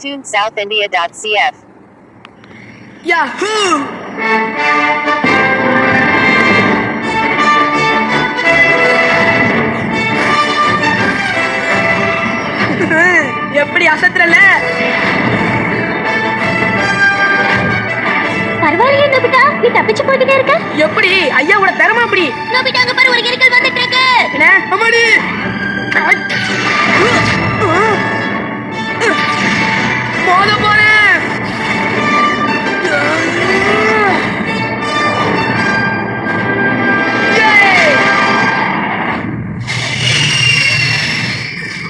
cartoonsouthindia.cf. Yahoo! எப்படி அசத்துறல? பரவாயில்லையே Nobita, நீ தப்பிச்சு போய்கிட்டே இருக்க. எப்படி ஐயாவோட திறமை அப்படி? நோபிட்டா அங்க பாரு, ஒரு கிரிக்கல் வந்துட்டு இருக்கு. என்ன அம்மாடி? போத போறேன்.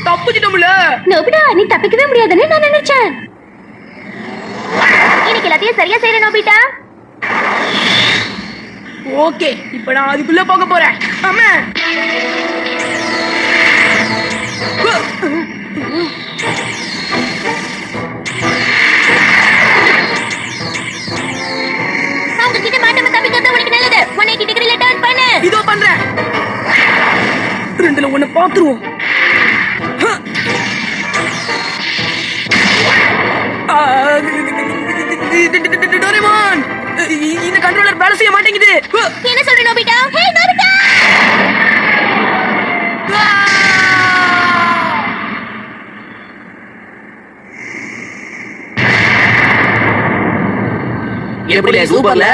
தப்பிச்சிட்டோம்ல. நோபிட்டா நீ தப்பிக்கவே முடியாதுன்னு நான் நினைச்சேன். இன்னைக்கு எல்லாத்தையும் சரியா செய்யற நோபிட்டா. ஓகே, இப்ப நான் அதுக்குள்ள போக போறேன். அம்மா அவங்க கிட்ட மாட்டாம தப்பிக்கிறது உனக்கு நல்லது. 180 டிகிரில டர்ன் பண்ணு. இதோ பண்றேன். ரெண்டுல ஒண்ணு பாத்துருவோம். டோரேமான், இந்த கண்ட்ரோலர் வேலை செய்ய மாட்டேங்குது. என்ன சொல்ற நோபிட்டா? ஹே நோபிட்டா! எப்படி சூப்பர்ல?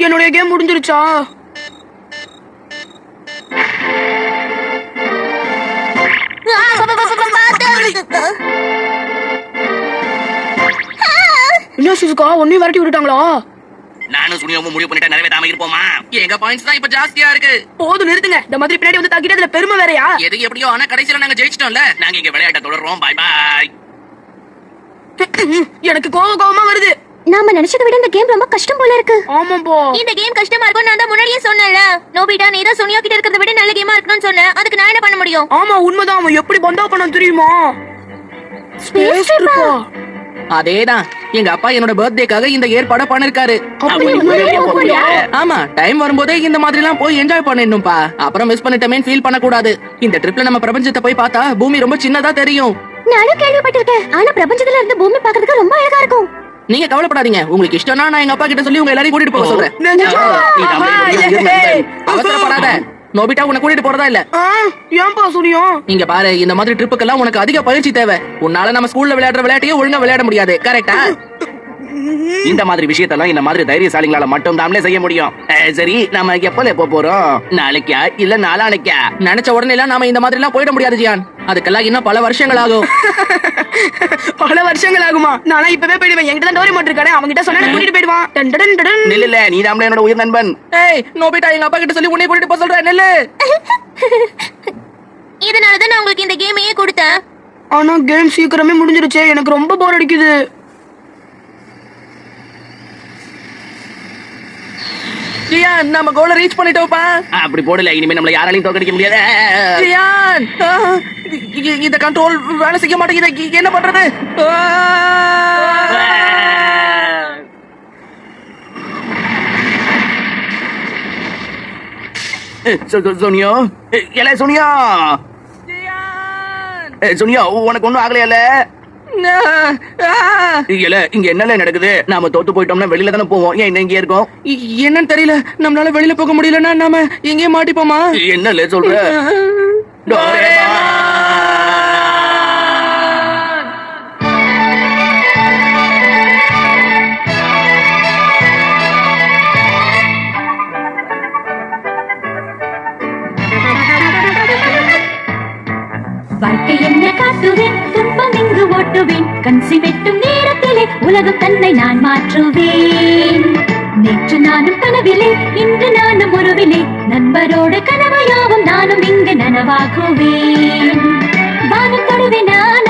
என்னுடைய கேம் முடிஞ்சிருச்சா? என்ன சுசுகா, ஒன்னையும் விரட்டி விட்டுட்டாங்களா? நானும் சுனியாவும் முடிவு பண்ணிட்டா நிறைவேறாம இருப்போமா? எங்க பாயிண்ட்ஸ் தான் இப்ப ஜாஸ்தியா இருக்கு. போதும் நிறுத்துங்க. இந்த மாதிரி பின்னாடி வந்து தாக்கிட்டு அதுல பெருமை வேறயா? எது எப்படியோ, ஆனா கடைசியில நாங்க ஜெயிச்சிட்டோம்ல. நாங்க இங்க விளையாட்ட தொடர்றோம். Bye bye. எனக்கு கோவமா வருது. நாம நினைச்சதை விட இந்த கேம் ரொம்ப கஷ்டம் போல இருக்கு. ஆமாம்பா, இந்த கேம் கஷ்டமா இருக்கும் நான் தான் முன்னாடியே சொன்னேன்ல. நோபிட்டா நீ தான் சோனியா கிட்ட இருக்கிறத விட நல்ல கேமா இருக்கணும்னு சொன்ன. அதுக்கு நான் என்ன பண்ண முடியும்? ஆமா உண்மைதான். அவன் எப்படி பந்தா பண்ண தெரியுமா? ஸ்பேஸ் ட்ரிப்பா? அதேதான். எங்க அப்பா என்னோட பர்த்டேக்காக இந்த ஏற்பாட பண்ணிருக்காரு. ஆமா, டைம் வரும்போதே இந்த மாதிரி எல்லாம் போய் என்ஜாய் பண்ணிடணும்பா. அப்புறம் மிஸ் பண்ணிட்டமே ஃபீல் பண்ண கூடாது. இந்த ட்ரிப்ல நம்ம பிரபஞ்சத்தை போய் பார்த்தா பூமி ரொம்ப சின்னதா தெரியும். நானும் கேள்விப்பட்டிருக்கேன். ஆனா பிரபஞ்சத்துல இருந்து பூமி பார்க்கிறதுக்கு ரொம்ப அழகா இருக்கும். நீங்க கவலைப்படாதீங்க. உங்களுக்கு இஷ்டம்னா நான் எங்க அப்பா கிட்ட சொல்லி உங்க எல்லாரையும் கூட்டிட்டு போக சொல்றேன். அவசரப்படாத. நோபிட்டா உன்னை கூட்டிட்டு போறதா இல்ல. ஏன்பா சுனியம்? இங்க பாரு, இந்த மாதிரி ட்ரிப்புக்கெல்லாம் உனக்கு அதிக பயிற்சி தேவை. உன்னால நம்ம ஸ்கூல்ல விளையாடுற விளையாட்டையே ஒழுங்கா விளையாட முடியாது. கரெக்டா? இந்த மாதிரி விஷயத்தெல்லாம் இந்த மாதிரி தைரியசாலிகளால மட்டும் தாமலே செய்ய முடியும். சரி, நாம எப்ப போறோம்? நாளைக்கா இல்ல நாளானைக்கா? நினைச்ச உடனே எல்லாம் நாம இந்த மாதிரி எல்லாம் போயிட முடியாது ஜியான். அதுக்கெல்லாம் இன்னும் பல வருஷங்கள் ஆகும். பல வருஷங்கள் ஆகுமா? நானா இப்பவே போயிடுவேன். என்கிட்ட தான் டோரேமான் இருக்கானே, அவங்க கிட்ட சொன்னா கூட்டிட்டு போயிடுவான். நில்ல, நீ தான் என்னோட உயிர் நண்பன். ஏய் நோபிட்டா, எங்க அப்பா கிட்ட சொல்லி உன்னை கூட்டிட்டு போக சொல்றேன். நில்லு. இதனாலதான் நான் உங்களுக்கு இந்த கேமையே கொடுத்தேன். ஆனா கேம் சீக்கிரமே முடிஞ்சிருச்சே. எனக்கு ரொம்ப போர் அடிக்குது. ஜியான், நம்ம கோலை ரீச் பண்ணிட்டோம்ப்பா. அப்படி போடல, இனிமே நம்மள யாராலையும் தோக்கடிக்க முடியாது. ஜியான், இந்த கண்ட்ரோல் வேலை செய்ய மாட்டேங்குது. என்ன பண்றது? சோனியா, சோனியா, சோனியா, உனக்கு ஒண்ணும் ஆகலையால? இங்க என்ன நடக்குது? நாம தோத்து போயிட்டோம்னா வெளியில தானே போவோம். ஏன் இங்க இருக்கோம்? என்னன்னு தெரியல. நம்மளால வெளியில போக முடியலன்னா நாம எங்கேயே மாட்டிப்போமா? என்ன சொல்ற? வாழ்க்கை என்ன காட்டுவேன், துன்பம் இங்கு ஓட்டுவேன். கன்சி வெட்டும் நேரத்திலே உலகம் தன்னை நான் மாற்றுவேன். நேற்று நானும் கனவிலே, இன்று நானும் உருவிலே. நண்பரோடு கனவையாவும் நானும் இங்கு நனவாகுவேன். வானம் தொடுவேன் நான்